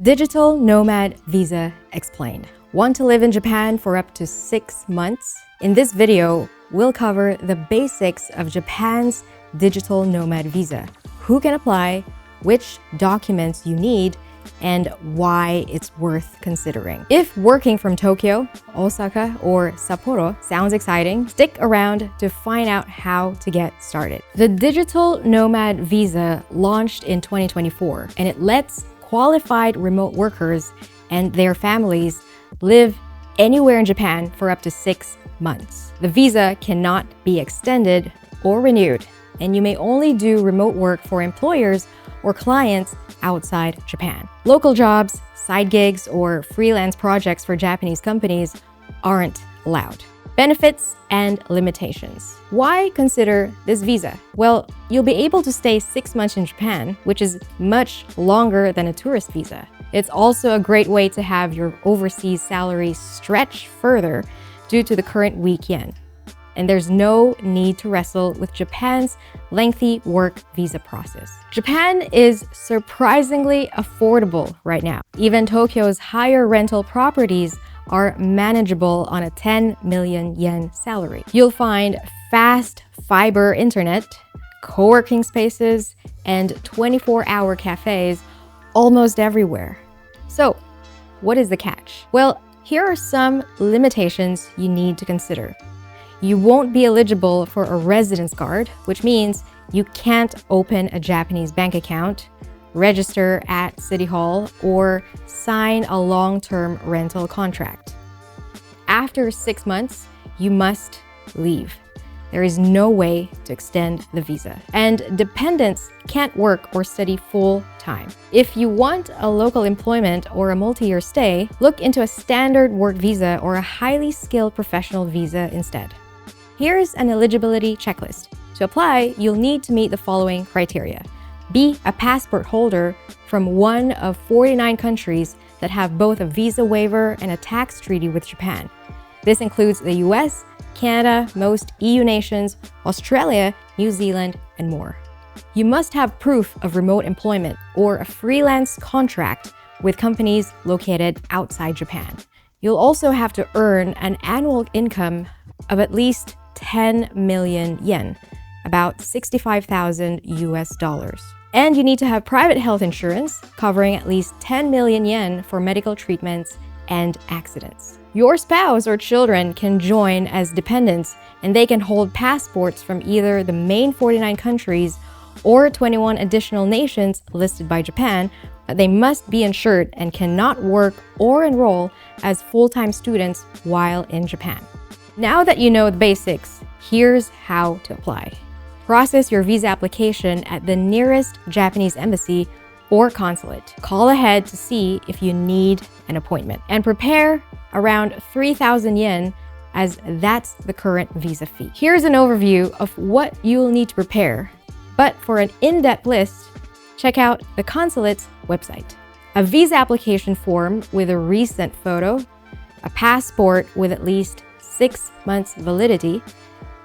Digital Nomad Visa Explained. Want to live in Japan for up to 6 months? In this video, we'll cover the basics of Japan's Digital Nomad Visa, who can apply, which documents you need, and why it's worth considering. If working from Tokyo, Osaka, or Sapporo sounds exciting, stick around to find out how to get started. The Digital Nomad Visa launched in 2024, and it lets qualified remote workers and their families live anywhere in Japan for up to 6 months. The visa cannot be extended or renewed, and you may only do remote work for employers or clients outside Japan. Local jobs, side gigs, or freelance projects for Japanese companies aren't allowed. Benefits and limitations. Why consider this visa? Well, you'll be able to stay 6 months in Japan, which is much longer than a tourist visa. It's also a great way to have your overseas salary stretch further due to the current weak yen. And there's no need to wrestle with Japan's lengthy work visa process. Japan is surprisingly affordable right now. Even Tokyo's higher rental properties are manageable on a 10 million yen salary. You'll find fast fiber internet, co-working spaces, and 24-hour cafes almost everywhere. So, what is the catch? Well, here are some limitations you need to consider. You won't be eligible for a residence card, which means you can't open a Japanese bank account, register at City Hall, or sign a long-term rental contract. After 6 months, you must leave. There is no way to extend the visa, and dependents can't work or study full-time. If you want a local employment or a multi-year stay, look into a standard work visa or a highly skilled professional visa instead. Here's an eligibility checklist. To apply, you'll need to meet the following criteria. Be a passport holder from one of 49 countries that have both a visa waiver and a tax treaty with Japan. This includes the US, Canada, most EU nations, Australia, New Zealand, and more. You must have proof of remote employment or a freelance contract with companies located outside Japan. You'll also have to earn an annual income of at least 10 million yen, about 65,000 US dollars. And you need to have private health insurance covering at least 10 million yen for medical treatments and accidents. Your spouse or children can join as dependents, and they can hold passports from either the main 49 countries or 21 additional nations listed by Japan, but they must be insured and cannot work or enroll as full-time students while in Japan. Now that you know the basics, here's how to apply. Process your visa application at the nearest Japanese embassy or consulate. Call ahead to see if you need an appointment, and prepare around 3,000 yen, as that's the current visa fee. Here's an overview of what you'll need to prepare, but for an in-depth list, check out the consulate's website. A visa application form with a recent photo, a passport with at least 6 months validity,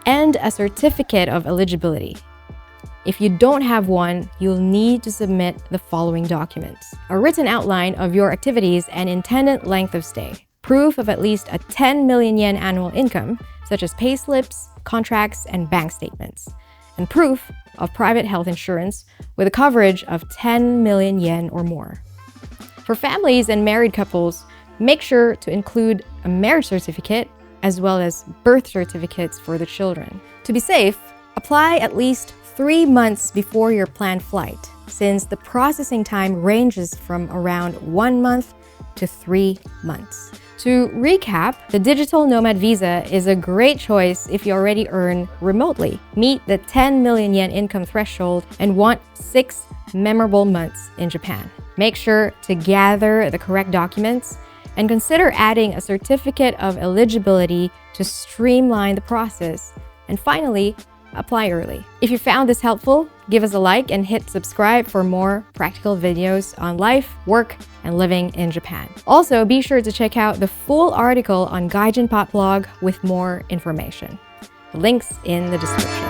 and a certificate of eligibility. If you don't have one, you'll need to submit the following documents: a written outline of your activities and intended length of stay, proof of at least a 10 million yen annual income, such as payslips, contracts, and bank statements, and proof of private health insurance with a coverage of 10 million yen or more. For families and married couples, make sure to include a marriage certificate as well as birth certificates for the children. To be safe, apply at least 3 months before your planned flight, since the processing time ranges from around 1 month to 3 months. To recap, the Digital Nomad Visa is a great choice if you already earn remotely, meet the 10 million yen income threshold, and want 6 memorable months in Japan. Make sure to gather the correct documents and consider adding a certificate of eligibility to streamline the process. And finally, apply early. If you found this helpful, give us a like and hit subscribe for more practical videos on life, work, and living in Japan. Also, be sure to check out the full article on GaijinPot blog with more information. The link's in the description.